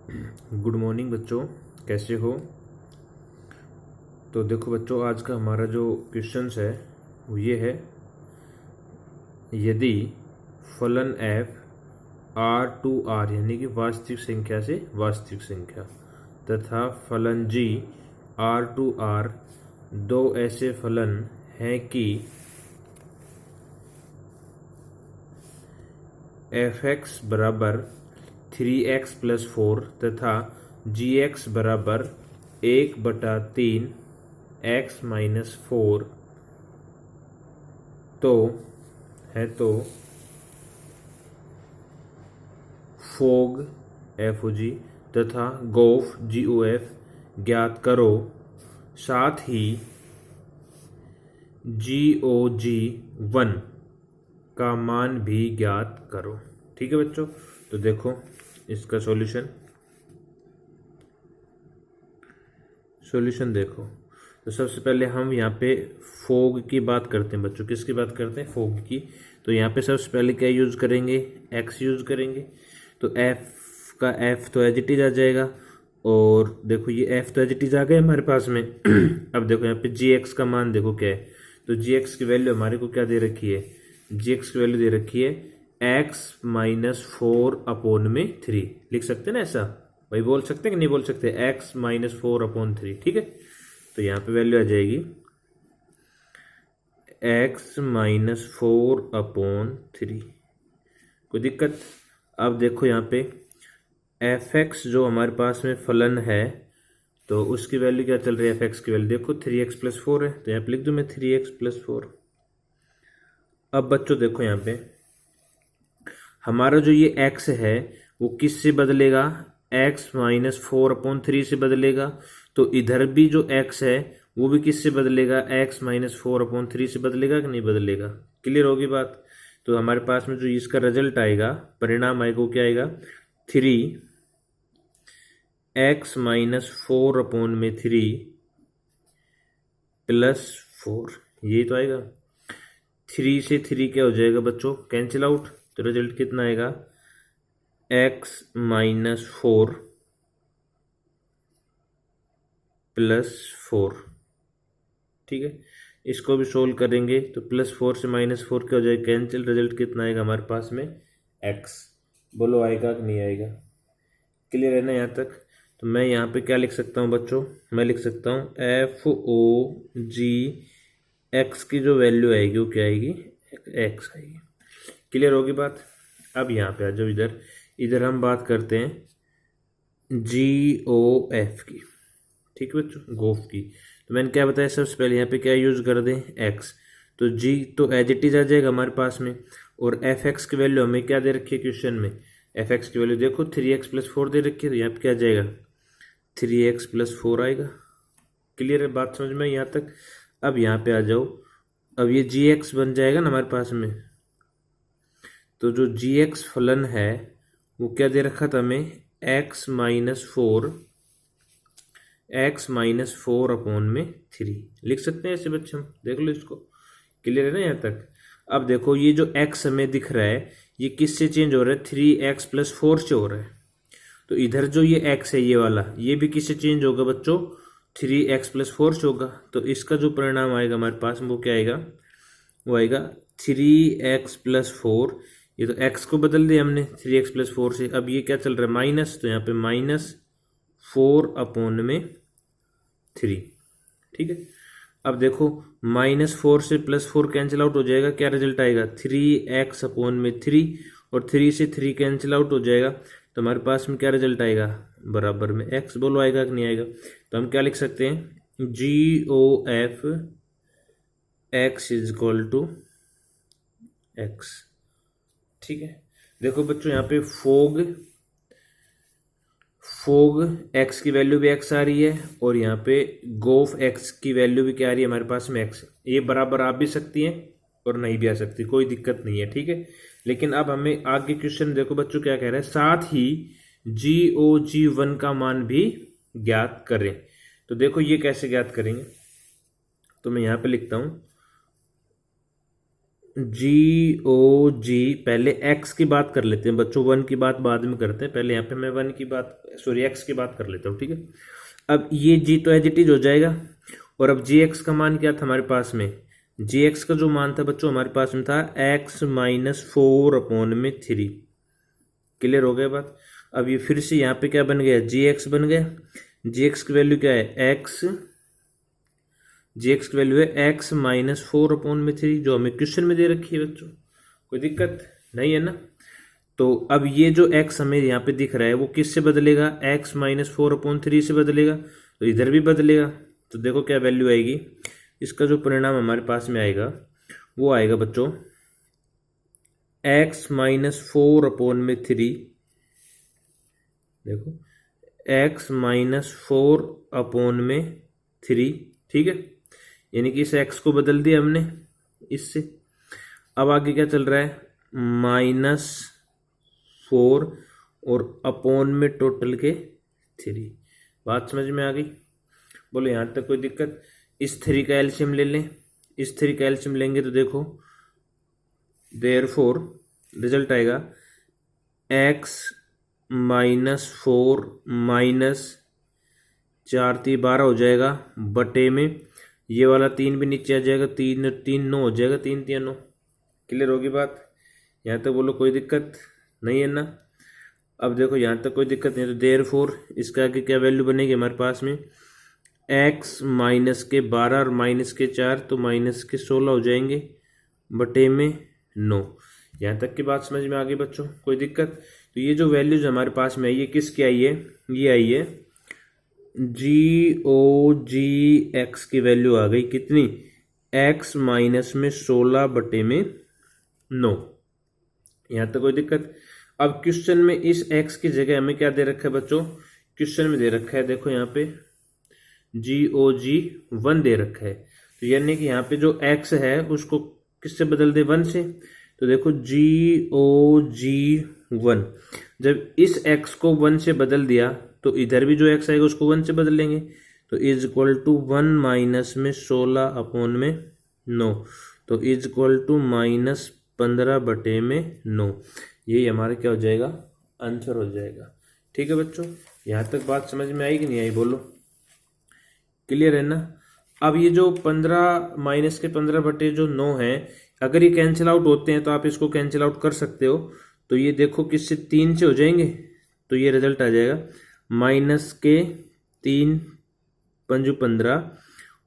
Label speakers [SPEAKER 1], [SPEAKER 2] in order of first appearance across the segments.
[SPEAKER 1] Good morning बच्चों, कैसे हो। तो देखो बच्चों, आज का हमारा जो क्वेश्चंस है वो ये है, यदि फलन f r टू r यानी कि वास्तविक संख्या से वास्तविक संख्या तथा फलन g r टू r दो ऐसे फलन हैं कि f(x) बराबर 3x प्लस 4 तथा gx बराबर 1/3 x माइनस 4 तो फोग FOG तथा गोफ GOF ज्ञात करो, साथ ही GOG1 का मान भी ज्ञात करो। ठीक है बच्चों, तो देखो इसका सॉल्यूशन देखो। तो सबसे पहले हम यहाँ पे फोग की बात करते हैं बच्चों। किसकी बात करते हैं? फोग की। तो यहाँ पे सबसे पहले क्या यूज़ करेंगे? x यूज़ करेंगे। तो f का f तो एज इट इज आ जाएगा, और देखो ये f तो एज इट इज आ गया हमारे पास में। अब देखो यहाँ पे gx का मान देखो क्या है। तो gx की वैल्यू हमारे को क्या दे रखी है? gx की वैल्यू दे रखी है x माइनस 4/3। लिख सकते हैं ना ऐसा? भाई बोल सकते हैं कि नहीं बोल सकते? x minus 4/3। ठीक है, तो यहाँ पे वैल्यू आ जाएगी x माइनस 4/3। कोई दिक्कत? अब देखो यहाँ पे fx जो हमारे पास में फलन है, तो उसकी वैल्यू क्या चल रही है? fx की वैल्यू देखो 3x प्लस 4 है, तो यहाँ पे लिख दूँ मैं 3x प्लस 4। अब बच्चों देखो यहाँ पे हमारा जो ये x है वो किस से बदलेगा? x माइनस 4/3 से बदलेगा। तो इधर भी जो x है वो भी किस से बदलेगा? x माइनस 4/3 से बदलेगा कि नहीं बदलेगा? क्लियर होगी बात? तो हमारे पास में जो इसका रिजल्ट आएगा, परिणाम आएगा, वो क्या आएगा? 3x माइनस 4/3 प्लस 4, यही तो आएगा। 3 से 3 क्या हो जाएगा बच्चों? Cancel out. तो रिजल्ट कितना आएगा? x minus 4 plus 4। ठीक है, इसको भी सोल्व करेंगे तो +4 से -4 क्या हो जाएगा? कैंसिल। रिजल्ट कितना आएगा हमारे पास में? x। बोलो आएगा कि नहीं आएगा? क्लियर है ना यहाँ तक? तो मैं यहाँ पे क्या लिख सकता हूँ बच्चों? मैं लिख सकता हूँ FOG x की जो वैल्यू आएगी वो क्या आएगी? x आएगी। क्लियर होगी बात? अब यहाँ पे आ जाओ, इधर हम बात करते हैं GOF की। ठीक है बच्चों, गोफ की। तो मैंने क्या बताया? सबसे पहले यहाँ पे क्या यूज़ कर दें? x। तो g तो एज इट इज आ जाएगा हमारे पास में, और fx की वैल्यू हमें क्या दे रखी है क्वेश्चन में? fx की वैल्यू देखो 3x प्लस 4 दे रखी है, तो यहाँ पे क्या आ जाएगा? 3x प्लस 4 आएगा। क्लियर है बात समझ में यहाँ तक? अब यहाँ पे आ जाओ, अब ये gx बन जाएगा ना हमारे पास में। तो जो gx फलन है वो क्या दे रखा था हमें? x माइनस 4/3 लिख सकते हैं ऐसे बच्चे हम। देख लो इसको। क्लियर है ना यहाँ तक? अब देखो ये जो x हमें दिख रहा है ये किससे चेंज हो रहा है? 3x प्लस 4 से हो रहा है। तो इधर जो ये x है ये वाला, ये भी किससे चेंज होगा बच्चों? 3x प्लस 4 से होगा। तो इसका जो परिणाम आएगा हमारे पास में वो क्या आएगा? वो आएगा 3x प्लस 4। ये तो x को बदल दिया हमने 3x प्लस 4 से। अब ये क्या चल रहा है? माइनस, तो यहाँ पे -4/3। ठीक है, अब देखो -4 से +4 कैंसिल आउट हो जाएगा, क्या रिजल्ट आएगा? 3x/3, और 3 से 3 कैंसिल आउट हो जाएगा, तो हमारे पास में क्या रिजल्ट आएगा? बराबर में x। बोलो आएगा कि नहीं आएगा? तो हम क्या लिख सकते हैं? GOF x is equal to x। ठीक है, देखो बच्चों यहाँ पे फोग x की वैल्यू भी x आ रही है, और यहाँ पे गोफ x की वैल्यू भी क्या आ रही है हमारे पास में? x। ये बराबर आ भी सकती है और नहीं भी आ सकती, कोई दिक्कत नहीं है। ठीक है, लेकिन अब हमें आगे क्वेश्चन देखो बच्चों क्या कह रहा है, साथ ही GOG1 का मान भी ज्ञात करें। तो देखो ये कैसे ज्ञात करेंगे? तो मैं यहाँ पे लिखता हूँ जी ओ जी, पहले एक्स की बात कर लेते हैं बच्चों, वन की बात बाद में करते हैं, पहले यहाँ पे मैं वन की बात सॉरी एक्स की बात कर लेता हूँ, ठीक है। अब ये जी तो एज इट इज हो जाएगा, और अब जी एक्स का मान क्या था हमारे पास में, जी एक्स का जो मान था बच्चों हमारे पास में था एक्स माइनस 4/3। क्लियर हो गया बात। अब ये फिर से यहाँ पे क्या बन गया, जी एक्स बन गया। जी एक्स की वैल्यू क्या है, एक्स, जी एक्स की वैल्यू है एक्स माइनस 4/3, जो हमें क्वेश्चन में दे रखी है बच्चों। कोई दिक्कत नहीं है ना। तो अब ये जो x हमें यहाँ पे दिख रहा है वो किससे बदलेगा, x माइनस 4/3 से बदलेगा, तो इधर भी बदलेगा। तो देखो क्या वैल्यू आएगी, इसका जो परिणाम हमारे पास में आएगा वो आएगा बच्चों x माइनस 4/3, देखो x माइनस 4/3, ठीक है। यानी कि इस x को बदल दिया हमने इससे। अब आगे क्या चल रहा है, -4 और अपॉन में टोटल के 3। बात समझ में आ गई, बोलो यहाँ तक कोई दिक्कत। इस 3 का एलसीएम ले लें, इस 3 का एलसीएम लेंगे तो देखो देयरफॉर रिजल्ट आएगा x माइनस 4 माइनस 4 3 12 हो जाएगा, बटे में ये वाला 3 भी नीचे आ जाएगा, 3 3 9 हो जाएगा, 3 3 9। क्लियर होगी बात, यहाँ तक बोलो कोई दिक्कत नहीं है ना। अब देखो यहाँ तक कोई दिक्कत नहीं है, तो देयरफॉर इसका आगे क्या वैल्यू बनेगी हमारे पास में, x माइनस के 12 और माइनस के 4 तो माइनस के 16 हो जाएंगे, बटे में 9। यहाँ तक की बात समझ में आ गई बच्चों, कोई दिक्कत। तो ये जो वैल्यूज हमारे पास में आई है किसकी आई है, ये आई है जी ओ जी एक्स की वैल्यू आ गई कितनी, x माइनस में 16 बटे में 9। यहाँ तक कोई दिक्कत। अब क्वेश्चन में इस x की जगह हमें क्या दे रखा है बच्चों, क्वेश्चन में दे रखा है देखो यहाँ पे GOG 1 दे रखा है। तो यानी कि यहाँ पे जो x है उसको किससे बदल दे, 1 से। तो देखो GOG 1, जब इस x को 1 से बदल दिया तो इधर भी जो x आएगा उसको 1 से बदल लेंगे, तो इज इक्वल टू 1 माइनस में 16 अपॉन में 9, तो इज इक्वल टू माइनस 15 बटे में 9। यही हमारा क्या हो जाएगा, आंसर हो जाएगा। ठीक है बच्चों, यहाँ तक बात समझ में आई कि नहीं आई, बोलो क्लियर है ना। अब ये जो 15 माइनस के 15 बटे जो 9 है, अगर ये कैंसिल आउट होते हैं तो आप इसको कैंसिल आउट कर सकते हो। तो ये देखो किससे, 3 से हो जाएंगे, तो ये रिजल्ट आ जाएगा माइनस के 3 पंजू 15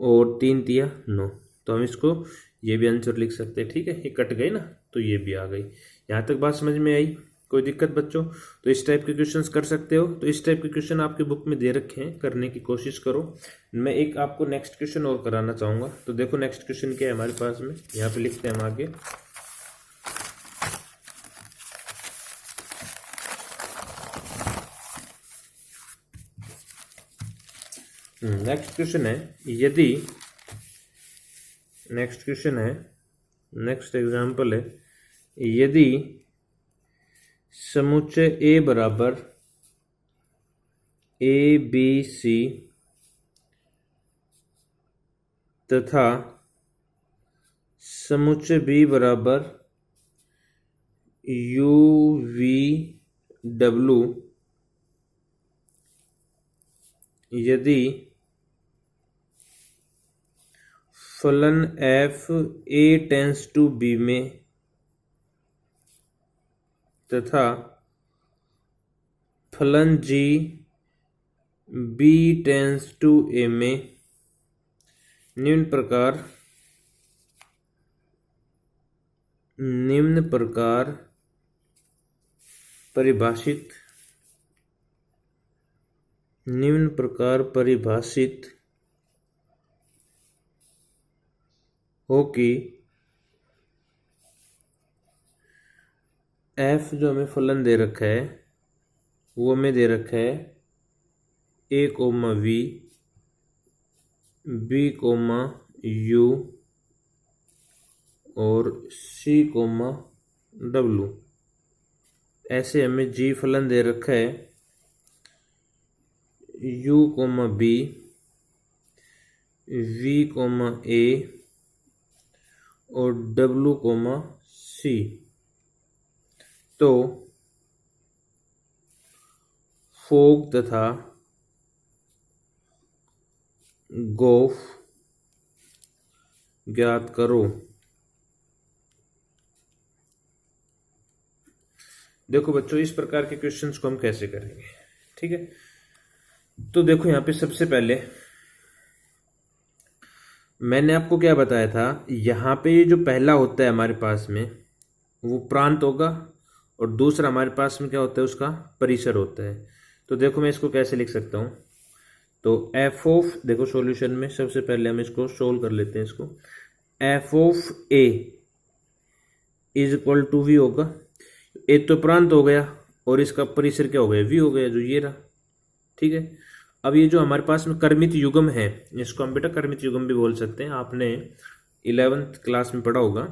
[SPEAKER 1] और 3 तिया 9। तो हम इसको ये भी आंसर लिख सकते हैं, ठीक है। ये कट गई ना, तो ये भी आ गई। यहाँ तक बात समझ में आई, कोई दिक्कत बच्चों। तो इस टाइप के क्वेश्चंस कर सकते हो। तो इस टाइप के क्वेश्चन आपके बुक में दे रखे हैं, करने की कोशिश करो। मैं एक आपको नेक्स्ट क्वेश्चन और कराना चाहूँगा। तो देखो नेक्स्ट क्वेश्चन क्या है हमारे पास में, यहाँ पे लिखते हैं हम आगे। नेक्स्ट क्वेश्चन है, यदि नेक्स्ट क्वेश्चन है, नेक्स्ट एग्जाम्पल है, यदि समुच्चय ए बराबर ABC तथा समुच्चय बी बराबर UVW, यदि फलन f A tends to B में तथा फलन g B tends to A में निम्न प्रकार परिभाषित हो कि f जो हमें फलन दे रखा है वो हमें दे रखा है A, V, B, U और C, W। ऐसे हमें G फलन दे रखा है U, B, V, A और W कोमा C। तो फोग तथा गोफ ज्ञात करो। देखो बच्चों, इस प्रकार के क्वेश्चंस को हम कैसे करेंगे, ठीक है। तो देखो यहाँ पे सबसे पहले मैंने आपको क्या बताया था, यहाँ पे जो पहला होता है हमारे पास में वो प्रांत होगा, और दूसरा हमारे पास में क्या होता है, उसका परिसर होता है। तो देखो मैं इसको कैसे लिख सकता हूँ। तो एफ ऑफ, देखो सॉल्यूशन में सबसे पहले हम इसको सोल्व कर लेते हैं। इसको F of A is equal to V होगा। ए तो प्रांत हो गया और इसका परिसर क्या हो गया, वी हो गया, जो ये रहा, ठीक है। अब ये जो हमारे पास में कर्मित युग्म है, इसको हम बेटा कर्मित युग्म भी बोल सकते हैं, आपने 11th क्लास में पढ़ा होगा।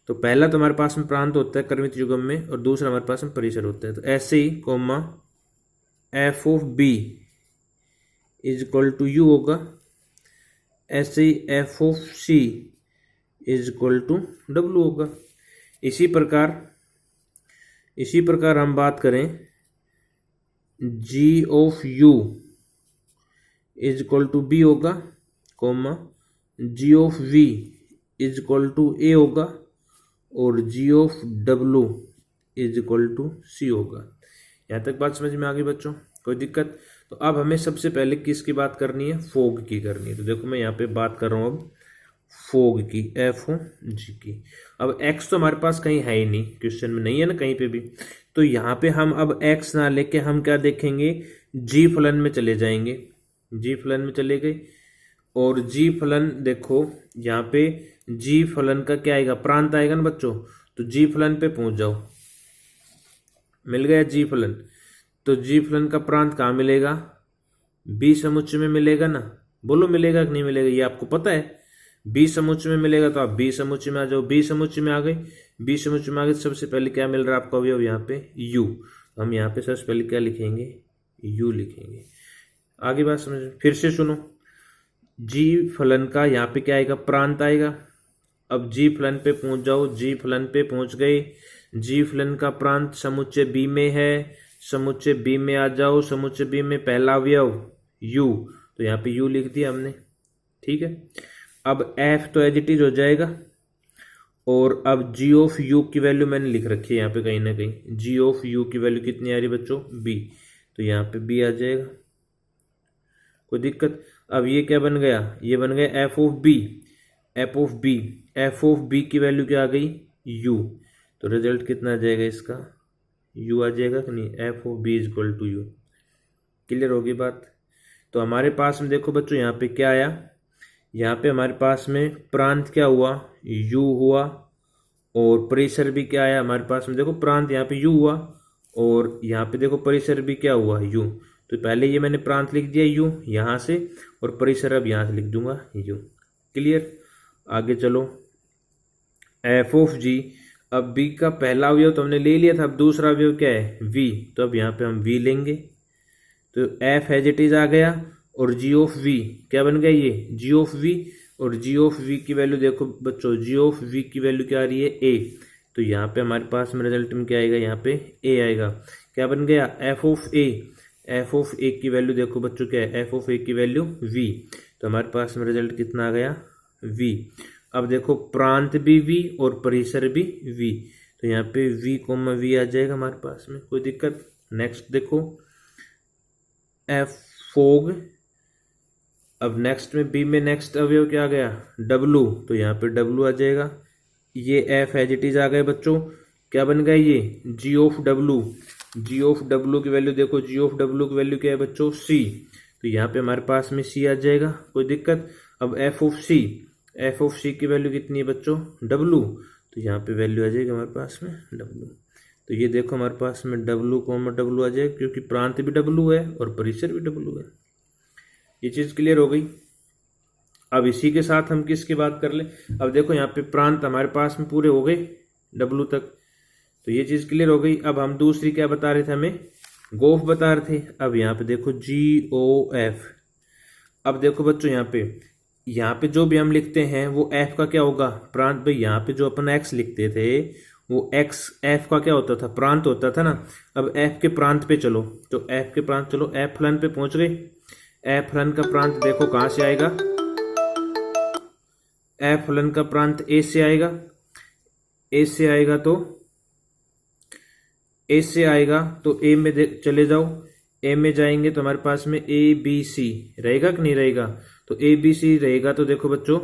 [SPEAKER 1] तो पहला तो हमारे पास में प्रांत होता है कर्मित युग्म में, और दूसरा हमारे पास में परिसर होता है। तो ऐसे ही comma F of B is equal to U होगा, ऐसे ही F of C is equal to W होगा। इसी प्रकार हम बात करें G of U is equal to B होगा, comma G of V is equal to A होगा, और G of W is equal to C होगा। यहाँ तक बात समझ में आ गई बच्चों, कोई दिक्कत? तो अब हमें सबसे पहले किसकी बात करनी है, फोग की करनी है। तो देखो मैं यहाँ पे बात कर रहा हूँ अब फोग की, एफ ओ जी की। अब एक्स तो हमारे पास कहीं है ही नहीं, क्वेश्चन में नहीं है ना कहीं पे भी। तो यहाँ पे हम अब एक्स ना लेके हम क्या देखेंगे, जी फलन में चले जाएंगे। जी फलन में चले गए, और जी फलन देखो यहाँ पे जी फलन का क्या आएगा, प्रांत आएगा ना बच्चों। तो जी फलन पे पहुंच जाओ, मिल गया जी फलन। तो जी फलन का प्रांत कहाँ मिलेगा, बी समुच्चय में मिलेगा ना। बोलो मिलेगा कि नहीं मिलेगा, ये आपको पता है। बी समुच्चय में मिलेगा तो आप बी समुच्चय में आ जाओ। बी समुच्चय में आ गए, बी समुच्चय में आ गए, सबसे पहले क्या मिल रहा है आपको अवयव यहाँ पे यू। हम यहाँ पे सबसे पहले क्या लिखेंगे, यू लिखेंगे। आगे बात समझ, फिर से सुनो। जी फलन का यहाँ पे क्या आएगा, प्रांत आएगा। अब जी फलन पे पहुंच जाओ, जी फलन पे पहुंच गए। जी फलन का प्रांत समुच्चय बी में है, समुच्चय बी में आ जाओ। समुच्चय बी में पहला अवयव यू, तो यहाँ पे यू लिख दिया हमने, ठीक है। अब एफ तो एज इट इज हो जाएगा, और अब जी ऑफ यू की वैल्यू मैंने लिख रखी है यहाँ पे कहीं ना कहीं। जी ऑफ यू की वैल्यू कितनी आ रही है बच्चों, बी, तो यहाँ पे बी आ जाएगा, कोई दिक्कत? अब ये क्या बन गया, ये बन गया F of B. F of B, F of B की वैल्यू क्या आ गई, यू। तो रिजल्ट कितना आ जाएगा इसका, यू आ जाएगा कि नहीं, F of B is equal to U. Clear होगी बात? तो हमारे पास में देखो बच्चों यहाँ पे क्या आया, यहाँ पे हमारे पास में प्रांत क्या हुआ, यू हुआ, और परिसर भी क्या आया हमारे पास में। देखो प्रांत यहाँ पे यू हुआ, और यहाँ पे देखो परिसर भी क्या हुआ, यू। तो पहले ये मैंने प्रांत लिख दिया यू यहाँ से, और परिसर अब यहाँ से लिख दूंगा यू। क्लियर? आगे चलो, एफ ऑफ जी। अब बी का पहला अवयव तो हमने ले लिया था, अब दूसरा अवयव क्या है, वी। तो अब यहाँ पे हम वी लेंगे, तो एफ एज इट इज आ गया, और जी ऑफ वी क्या बन गया, ये जी ऑफ वी। और जी ऑफ वी की वैल्यू देखो बच्चों, जी ऑफ वी की वैल्यू क्या आ रही है, ए। तो यहाँ पे हमारे पास में रिजल्ट में क्या आएगा, यहाँ पे ए आएगा। क्या बन गया, F of A. F of A की वैल्यू देखो बच्चों क्या है, एफ ऑफ ए की वैल्यू वी। तो हमारे पास में रिजल्ट कितना आ गया, वी। अब देखो प्रांत भी वी और परिसर भी वी, तो यहाँ पे वी कोमा वी आ जाएगा हमारे पास में, कोई दिक्कत? नेक्स्ट देखो एफ फोग। अब नेक्स्ट में बी में नेक्स्ट अवयव क्या आ गया, डब्लू। तो यहाँ पे डब्लू आ जाएगा। ये एफ एज इट इज आ गए बच्चों, क्या बन गया ये, G of W. G of W की वैल्यू देखो, जी ऑफ डब्लू की वैल्यू क्या है बच्चों, सी। तो यहाँ पे हमारे पास में सी आ जाएगा, कोई दिक्कत? अब F of C, F of C की वैल्यू कितनी है बच्चों, डब्लू। तो यहाँ पे वैल्यू आ जाएगी हमारे पास में डब्लू। तो ये देखो हमारे पास में डब्लू कोमा डब्लू आ जाएगा, क्योंकि प्रांत भी डब्लू है और परिसर भी डब्लू है। ये चीज़ क्लियर हो गई। अब इसी के साथ हम किसकी बात कर ले, अब देखो यहाँ पे प्रांत हमारे पास में पूरे हो गए डब्लू तक, तो ये चीज़ क्लियर हो गई। अब हम दूसरी क्या बता रहे थे, हमें गोफ बता रहे थे। अब यहाँ पे देखो जी ओ एफ। अब देखो बच्चों यहाँ पे यहाँ पे जो भी हम लिखते हैं वो एफ का क्या होगा, प्रांत। भाई यहाँ पे जो अपन एक्स लिखते थे वो एक्स एफ का क्या होता था, प्रांत होता था ना। अब एफ के प्रांत पे चलो, तो एफ के प्रांत चलो, एफ फलन पे पहुंच गए। एफ फलन का प्रांत देखो कहाँ से आएगा, एफ फलन का प्रांत ए से आएगा। ए से आएगा तो ए से आएगा तो ए में चले जाओ। ए में जाएंगे तो हमारे पास में ए बी सी रहेगा कि नहीं रहेगा, तो ए बी सी रहेगा। तो देखो बच्चों